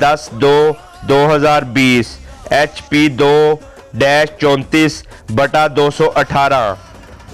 10/2/2020 HP 2-34/218۔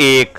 1،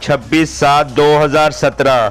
26/7/2017،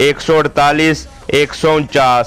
148، 149،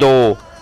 2،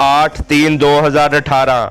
8/3/2018،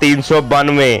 392،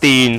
3،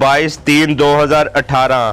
22/3/2018،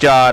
4،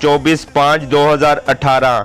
24/5/2018،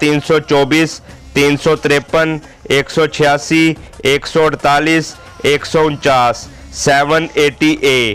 324، 353، 186، 148، 149، 780A،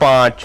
5،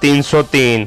303،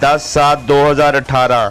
10/7/2018،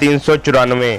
394،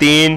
3،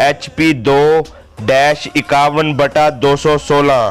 HP 2-51/216،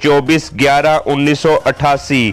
24/11/1988۔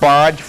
5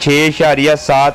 6.7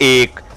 1،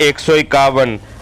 151،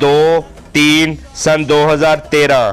2/3/2013،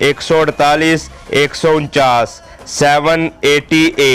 148، 149، 780A،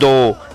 2،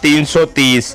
330،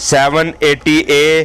780A،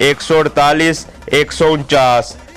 148، 149،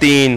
3،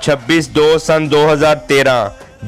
26/2/2013،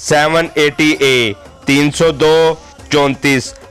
780A، 302-34،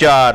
4،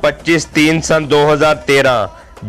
25/3/2013،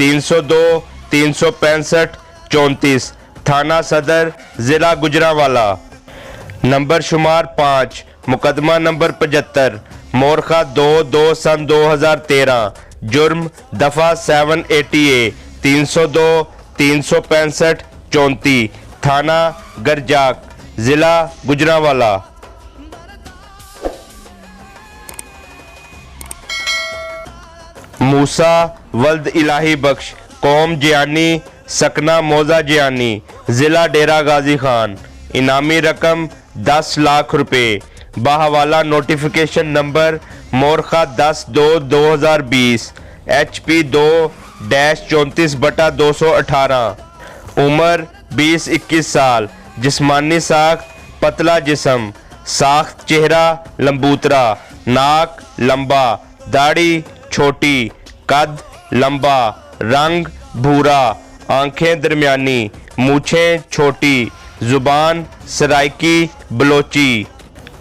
302 365 34, थाना सदर ज़िला गुजरांवाला। नंबर शुमार 5, मुकदमा नंबर 75, मोरखा 2 सन 2013, जुर्म दफ़ा 780A, 302 365 34, थाना गरजाक ज़िला गुजरांवाला। मूसा वल्द इलाही बख्श, कौम जियानी, सकना मौजा जियानी, ज़िला डेरा गाजी खान, इनामी रकम 10 लाख रुपए, बाहवाला नोटिफिकेशन नंबर मोरखा 10/2/2020, HP 2-34/218, उम्र 20-21 साल, जिस्मानी साख्त पतला जिस्म, साख्त चेहरा लंबूतरा, नाक लंबा, दाढ़ी छोटी, कद लंबा, रंग भूरा, आंखें दरमियानी, मूछें छोटी, जुबान Saraiki Balochi.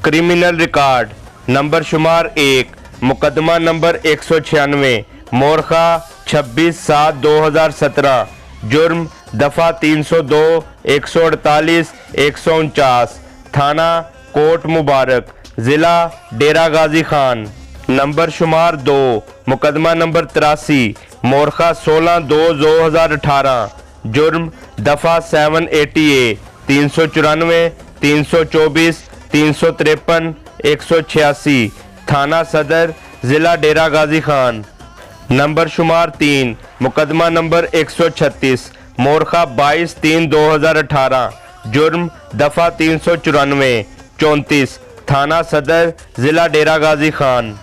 Criminal record number शुमार 1, मुकदमा नंबर 196, मोरखा 26/7/2017, जुर्म दफ़ा 302 148 149, थाना कोट मुबारक, ज़िला डेरा गाजी खान। नंबर शुमार 2, मुकदमा नंबर 83, मोरखा 16/2/2018, जुर्म दफ़ा 780A, 394 324 353 186, थाना सदर ज़िला डेरा गाजी खान। नंबर शुमार 3, मुकदमा नंबर 136, मोरखा 22/3/2018, जुर्म दफ़ा 394 34, थाना सदर ज़िला डेरा गाजी खान।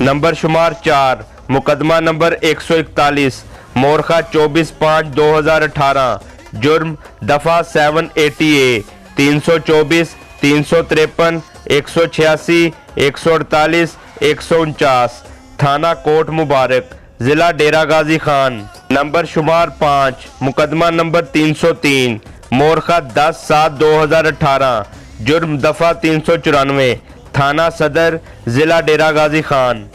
नंबर शुमार 4, मुकदमा नंबर 141, मोरखा 24/5/2018, जुर्म दफ़ा 780A, 324 353 186 148 149, थाना कोट मुबारक, ज़िला डेरा गाजी खान। नंबर शुमार 5, मुकदमा नंबर 303, मोरखा 10/7/2018, जुर्म दफ़ा 394, थाना सदर ज़िला डेरा गाजी खान।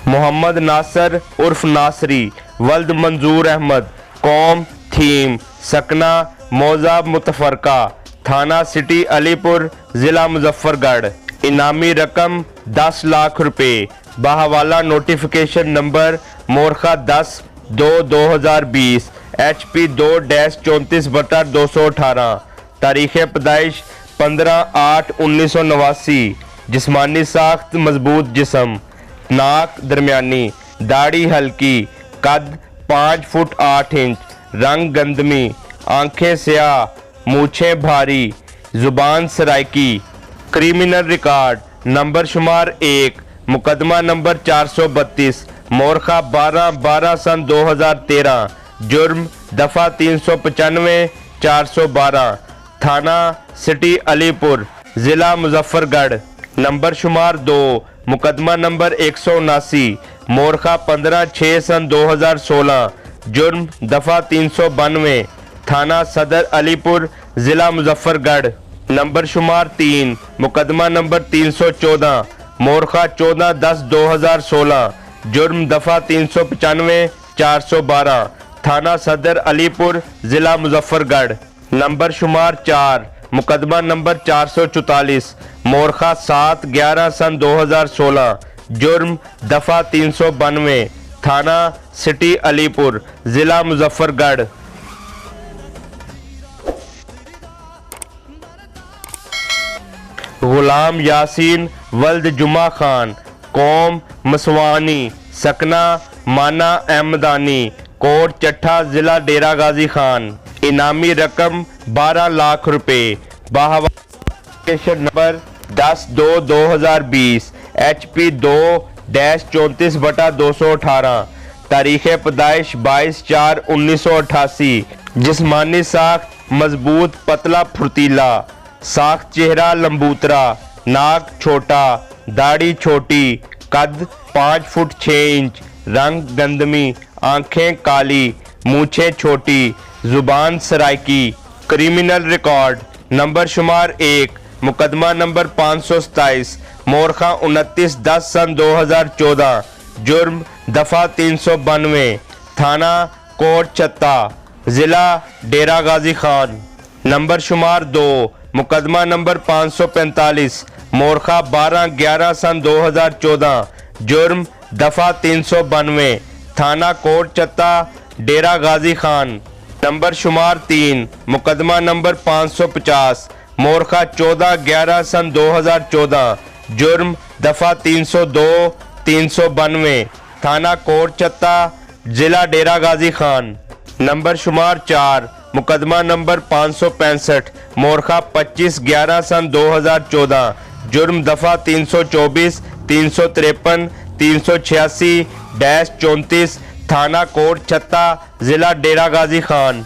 मोहम्मद नासर उर्फ नासरी, वल्द मंजूर अहमद, कौम थीम, सकना मौजा मुतफरका, थाना सिटी अलीपुर, ज़िला मुजफ्फरगढ़, इनामी रकम 10 लाख रुपए, बाहवाला नोटिफिकेशन नंबर मोरखा 10/2/2020, HP 2-34/218, तारीख़ पैदाइश 15/8/1989, जिस्मानी साख्त मजबूत जिस्म, नाक दरमियानी, दाढ़ी हल्की, कद 5 फुट 8 इंच, रंग गंदमी, आंखें स्याह, मूछें भारी, जुबान सराइकी। क्रिमिनल रिकॉर्ड नंबर शुमार 1, मुकदमा नंबर 432, मोरखा 12 सन 2013, जुर्म दफ़ा 395 412, थाना सिटी अलीपुर, ज़िला मुजफ्फरगढ़। नंबर शुमार 2, मुकदमा नंबर 179, मोरखा 15/6 सन 2016, जुर्म दफ़ा 392, थाना सदर अलीपुर, ज़िला मुजफ्फरगढ़। नंबर शुमार 3, मुकदमा नंबर 314, मोरखा 14/10/2016, जुर्म दफ़ा 395 412, थाना सदर अलीपुर, ज़िला मुजफ्फरगढ़। नंबर शुमार 4, मुकदमा नंबर 444, मोरखा 7/11 सन 2016, जुर्म दफ़ा 392, थाना सिटी अलीपुर, ज़िला मुजफ्फरगढ़। गुलाम यासीन वल्द जुमा खान, कौम मसवानी, सकना माना अहमदानी, कोट चट्ठा, ज़िला डेरा गाजी खान, इनामी रकम 12 लाख रुपए, बाहवाला नंबर 10/2/2020, HP 2-34/218, तारीख़ पैदाइश 22/4/1988, जिस्मानी साख्त मजबूत पतला फुर्तीला, साख्त चेहरा लंबूतरा, नाक छोटा, दाढ़ी छोटी, कद 5 फुट 6 इंच, रंग गंदमी, आंखें काली, मूछें छोटी, जुबान सराइकी। क्रिमिनल रिकॉर्ड नंबर शुमार 1, मुकदमा नंबर 527, मोरखा 29/10 सन 2014, जुर्म दफ़ा 392, थाना कोट चत्ता, ज़िला डेरा गाजी खान। नंबर शुमार 2, मुकदमा नंबर 545, मोरखा 12/11 सन 2014, जुर्म दफ़ा 392, थाना कोट चत्ता, डेरा गाजी खान। नंबर शुमार 3, मुकदमा नंबर 550, मोरखा 14/11 सन 2014, जुर्म दफ़ा 302, 392, थाना कोट चत्ता, जिला डेरा गाजी खान। नंबर शुमार 4, मुकदमा नंबर 565, मोरखा 25/11 सन 2014, जुर्म दफ़ा 324, 353, 386-34, थाना कोट छत्ता, जिला डेरा गाजी खान।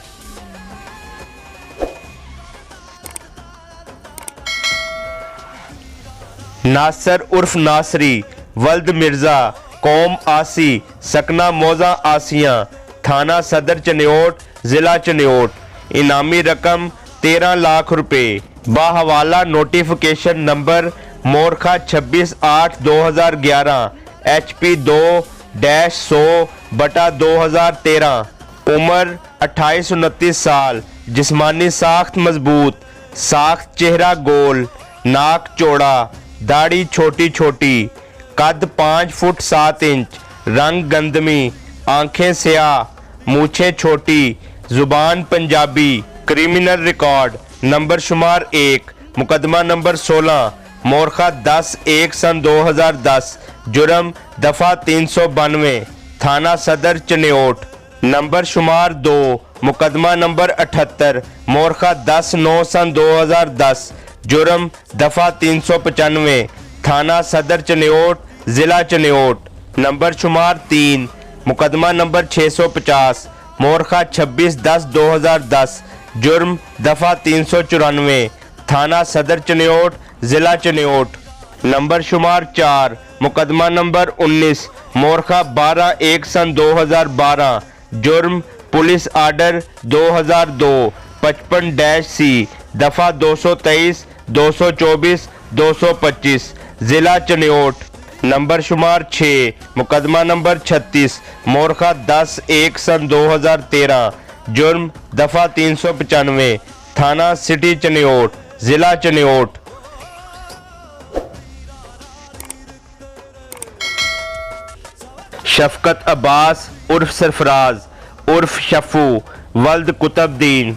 नासर उर्फ नासरी, वल्द मिर्जा, कौम आसी, सकना मौजा आसियां, थाना सदर चनियोट, जिला चनियोट। इनामी रकम 13 लाख रुपए। बाहवाला नोटिफिकेशन नंबर मोरखा 26/8/2011, HP 2-100/2013। उम्र 28-29 साल। जिस्मानी साख्त मजबूत, साख्त चेहरा गोल, नाक चौड़ा, दाढ़ी छोटी छोटी, कद 5 फुट 7 इंच, रंग गंदमी, आंखें स्याह, मूछें छोटी, जुबान पंजाबी। क्रिमिनल रिकॉर्ड नंबर शुमार 1, मुकदमा नंबर 16, मोरखा 10/1 सन 2010, जुर्म दफ़ा 392, थाना सदर चनियोट। नंबर शुमार 2, मुकदमा नंबर 78, मोरखा 10/9 सन 2010, जुर्म दफ़ा 395, थाना सदर चनियोट, जिला चनियोट। नंबर शुमार 3, मुकदमा नंबर 650, मोरखा 26/10/2010, जुर्म दफ़ा 394, थाना सदर चनियोट, जिला चनियोट। नंबर शुमार 4, मुकदमा नंबर 19, मोरखा 12/1 सन 2012, जुर्म पुलिस आर्डर 2002 55-C, दफ़ा 223, 224, 225, जिला चनियोट। नंबर शुमार 6, मुकदमा नंबर 36, मोरखा 10/1 सन 2013, जुर्म दफ़ा 395, थाना सिटी चनियोट, जिला चनियोट। शफकत अब्बास उर्फ सरफराज उर्फ शफू, वल्द कुतुबुद्दीन,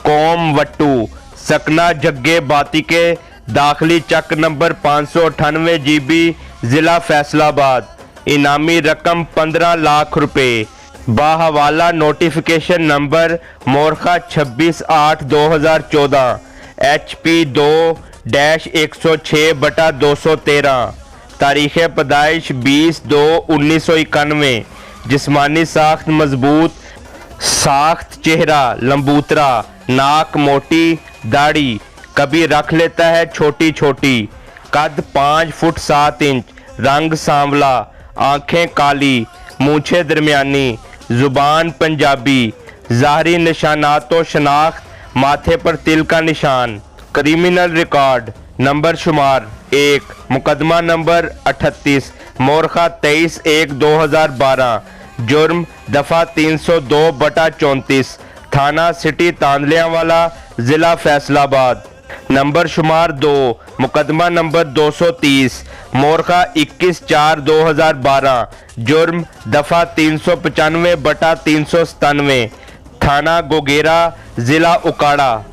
कौम वट्टू, सकना जग्गे बाती के, दाखिली चक नंबर 598 GB, ज़िला फैसलाबाद। इनामी रकम 15 लाख रुपए। बाहवाला नोटिफिकेशन नंबर मोरखा 26/8/2014, HP 2-106/213, तारीख़ पैदाइश 20/2/1991। जिस्मानी साख्त मजबूत, साख्त चेहरा लंबूतरा, नाक मोटी, दाढ़ी कभी रख लेता है छोटी छोटी, कद 5 फुट 7 इंच, रंग सांवला, आंखें काली, मूछें दरमियानी, जुबान पंजाबी। ज़ाहरी निशानात व शनाख्त, माथे पर तिल का निशान। क्रिमिनल रिकॉर्ड नंबर शुमार 1, मुकदमा नंबर 38, मोरखा 23/1/2012, जुर्म दफ़ा 302/34, थाना सिटी तांदलियावाला, ज़िला फैसलाबाद। नंबर शुमार 2, मुकदमा नंबर 230, मोरखा 21/4/2012, जुर्म दफ़ा 395/397, थाना गोगेरा, ज़िला उकाड़ा।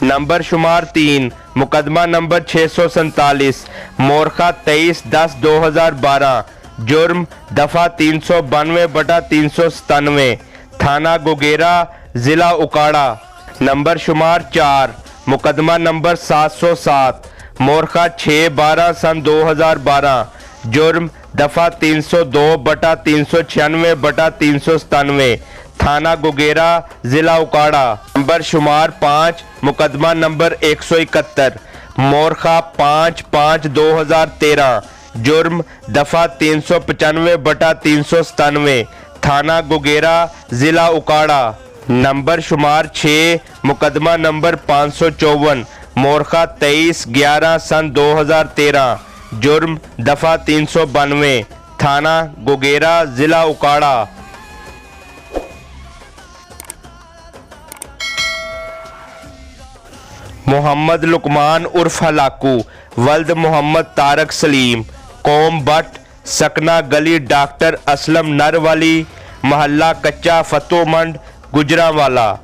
नंबर शुमार 3, मुकदमा नंबर 647, मोरखा 23/10/2012, जुर्म दफ़ा 392/397, थाना गोगेरा, ज़िला उकाड़ा। नंबर शुमार 4, मुकदमा नंबर 707, मोरखा 6/12 सन 2012, जुर्म दफ़ा 302/396/397, थाना गोगेरा, ज़िला उकाड़ा। नंबर शुमार 5, मुकदमा नंबर 171, मोरखा 5/5/2013, जुर्म दफ़ा 395/397, थाना गोगेरा, ज़िला उकाड़ा। नंबर शुमार 6, मुकदमा नंबर 554, मोरखा 23/11 सन 2013, जुर्म दफ़ा 392, थाना गोगेरा, ज़िला उकाड़ा। मोहम्मद लुकमान उर्फ हलाकू, वल्द मोहम्मद तारक सलीम, कौम बट, सकना गली डॉक्टर असलम नरवाली, महल्ला कच्चा फतोमंड, गुजरांवाला।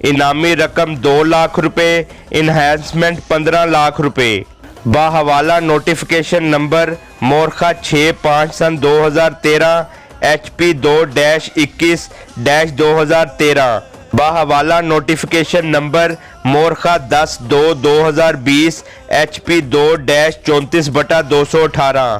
इनामी रकम 2 लाख रुपए, इन्हेंसमेंट 15 लाख रुपए। बाहवाला नोटिफिकेशन नंबर मोरखा 6-5 सन 2013 HP 2-21-2013। बाहवाला नोटिफिकेशन नंबर मोरखा 10-2-2020 HP 2-34/218।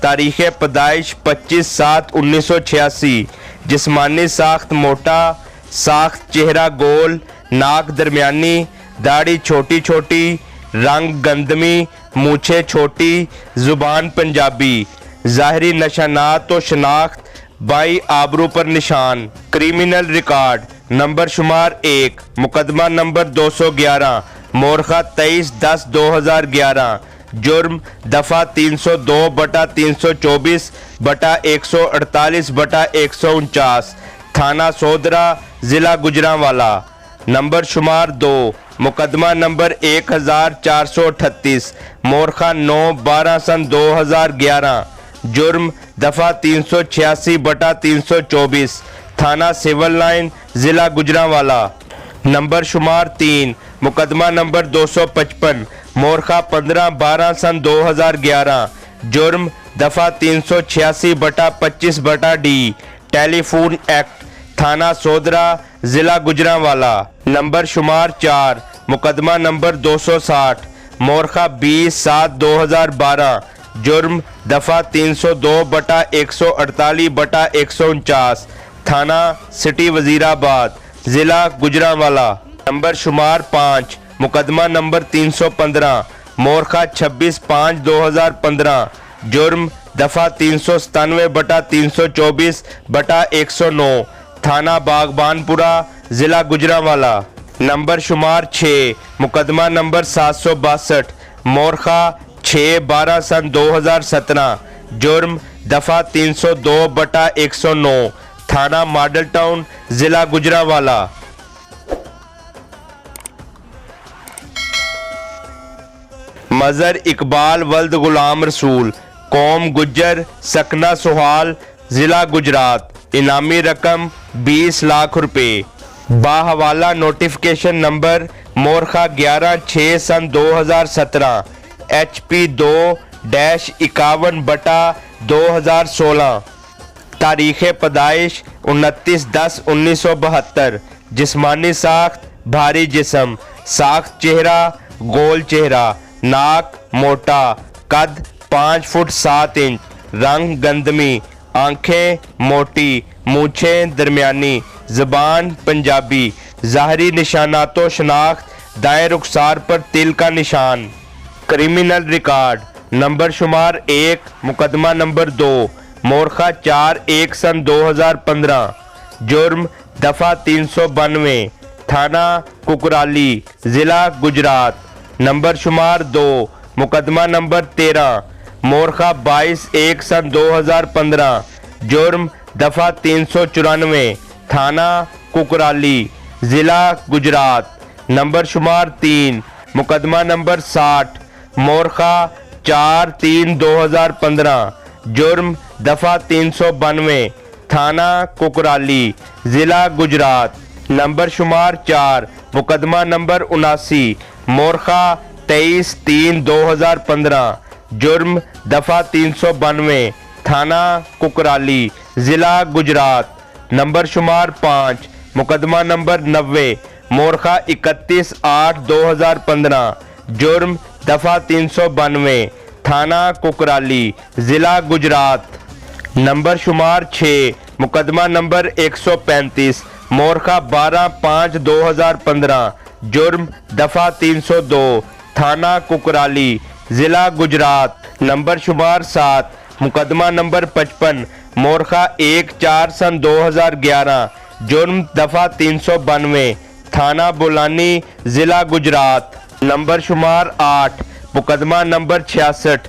तारीख़ पैदाइश 25/7/1986। जिस्मानी साख्त मोटा, साख्त चेहरा गोल, नाक दरमियानी, दाढ़ी छोटी छोटी, रंग गंदमी, मूछें छोटी, ज़ुबान पंजाबी। ज़ाहरी निशानात व शनाख्त बाई आबरू पर निशान। क्रिमिनल रिकॉर्ड नंबर शुमार 1, मुकदमा नंबर 211, मोरखा 23/10/2011। जुर्म दफ़ा 302/324/148/149, थाना सोदरा, ज़िला गुजरांवाला। नंबर शुमार 2, मुकदमा नंबर 1438, मोरखा 9-12 सन 2011। जुर्म दफ़ा 386/324, थाना सिविल लाइन, ज़िला गुजरांवाला। नंबर शुमार 3, मुकदमा नंबर 255, मोरखा 15-12 सन 2011। जुर्म दफ़ा 386/25/D, टेलीफोन एक्ट, थाना सोदरा, ज़िला गुजरांवाला। नंबर शुमार 4, मुकदमा नंबर 260, मोरखा 20-7/2012। जुर्म दफ़ा 302/148/149, थाना सिटी वज़ीराबाद, ज़िला गुजरांवाला। नंबर शुमार 5, मुकदमा नंबर 315, मोरखा 26/5/2015। जुर्म दफ़ा 397/324/109, थाना बागबानपुरा, ज़िला गुजरांवाला। नंबर शुमार 6, मुकदमा नंबर 762, मोरखा 6-12 सन 2017। जुर्म दफ़ा 302/109, थाना मॉडल टाउन, ज़िला गुजरांवाला। मज़र इकबाल वल्द गुलाम रसूल, कौम गुज्जर, सकना सुहाल, ज़िला गुजरात। इनामी रकम 20 लाख रुपए। बाहवाला नोटिफिकेशन नंबर मोरखा 11/6 सन 2017 HP 2-51/2016। तारीख़ पैदाइश 29/10/1972। जिस्मानी साख्त भारी जिस्म, साख्त चेहरा गोल चेहरा, नाक मोटा, कद 5 फुट 7 इंच, रंग गंदमी, आंखें मोटी, मूछें दरमियानी, ज़बान पंजाबी। ज़ाहरी निशानातो शनाख्त दाएं रुखसार पर तिल का निशान। क्रिमिनल रिकॉर्ड नंबर शुमार 1, मुकदमा नंबर 2, मोरखा 4-1 सन 2015। जुर्म दफ़ा 392, थाना कुकराली, ज़िला गुजरात। नंबर शुमार 2, मुकदमा नंबर 13, मोरखा 22-1 सन 2015। जुर्म दफ़ा 394, थाना कुकराली, ज़िला गुजरात। नंबर शुमार 3, मुकदमा नंबर 60, मोरखा 4-3/2015। जुर्म दफ़ा 392, थाना कुकराली, ज़िला गुजरात। नंबर शुमार 4, मुकदमा नंबर 79, मोरखा 23-3/2015। जुर्म दफ़ा 392, थाना कुकराली, ज़िला गुजरात। नंबर शुमार 5, मुकदमा नंबर 90, मोरखा 31/8/2015। जुर्म दफ़ा 392, थाना कुकराली, ज़िला गुजरात। नंबर शुमार 6, मुकदमा नंबर 135, मोरखा 12/5/2015। जुर्म दफ़ा 302, थाना कुकराली, ज़िला गुजरात। नंबर शुमार 7, मुकदमा नंबर 55, मोरखा 1/4 सन 2011। जुर्म दफ़ा 392, थाना बुलानी, ज़िला गुजरात। नंबर शुमार 8, मुकदमा number 66,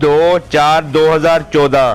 2/4/2014،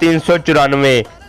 394،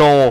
9،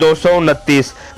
229،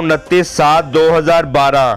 29/7/2012،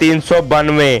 392،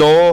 2،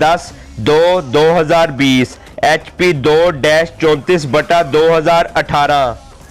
10/2/2020، HP 2-34/2018۔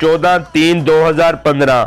14/3/2015،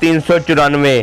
394،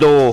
2،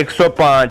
105،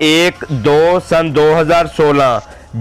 1/2/2016،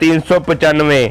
395،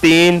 3،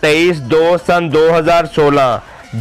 23/2/2016،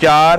4،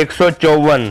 154،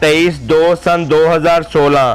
23/2/2016،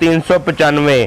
395،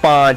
5،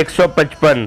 155،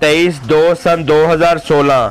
23/2/2016،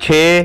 6،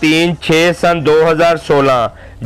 3/6/2016،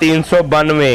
392،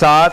7،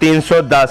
310،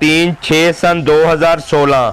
3/6/2016،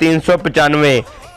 395،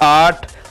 8،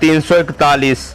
341،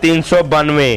392،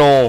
9،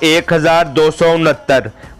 1269،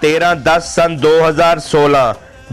13/10/2016،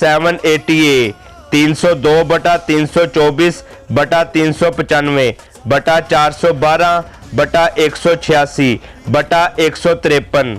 780A، 302/324/412/186/153،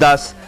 10،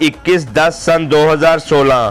21/10/2016،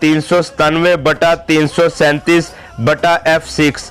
397/337/F6،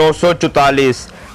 944،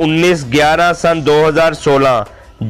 19/11/2016،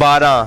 12،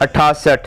68،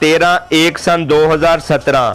13/1/2017،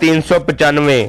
395،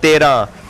13،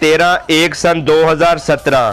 13/1/2017،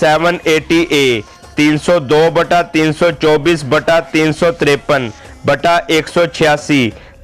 780A، 302/324/353/186،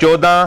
14،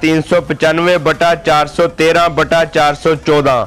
395/413/414،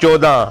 14،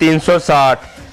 360،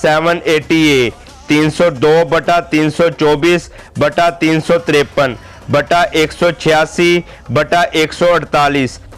780A، 302/324/353/186/148،